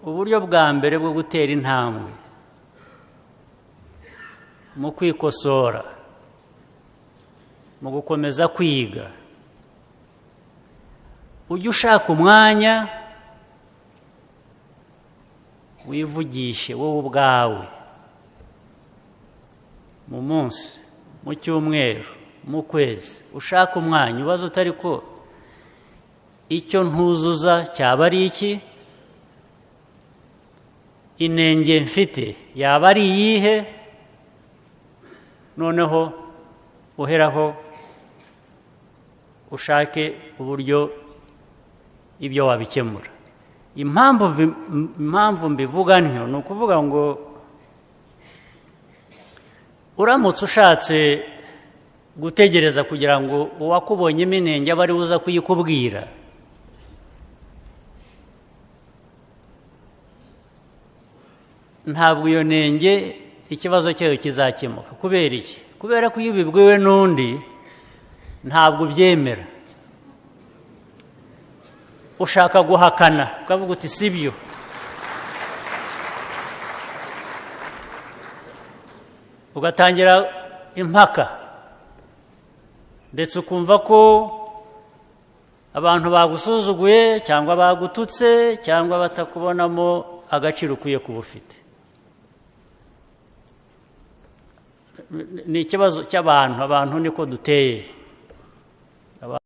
uburyo bwa mbere bwo gutera intambwe mu kwikosora, mu gukomeza kwiga, ujye ushaka umwanya wivugishe wowe ubwawe, mu munsi, mu cyumweru, mu kwezi, ushaka umwanya ubaza utari ko icyo ntuzuza cyaba ari iki, inenge mfite yaba ari iyihe, noneho uheraho ushake uburyo ibyo wabikemura. Impamvu mbivuga ntyo ni ukuvuga ngo uramutse ushatse gutegereza kugira ngo uwakubonyemo inenge abe ari uza kuyikubwira, ntabwo iyo nenge ikibazo cyayo kizakemuka. Kubera iki? Kubera ko iyo ubibwiwe n'undi ntabwo ubyemera, ushaka guhakana ukavuga uti si byo. Ugatangira impaka, ndetse ukumva ko abantu bagusuzuguye cyangwa bagututse cyangwa batakubonamo agaciro ukwiye kuba ufite. Ni ikibazo cy'abantu, abantu niko duteye.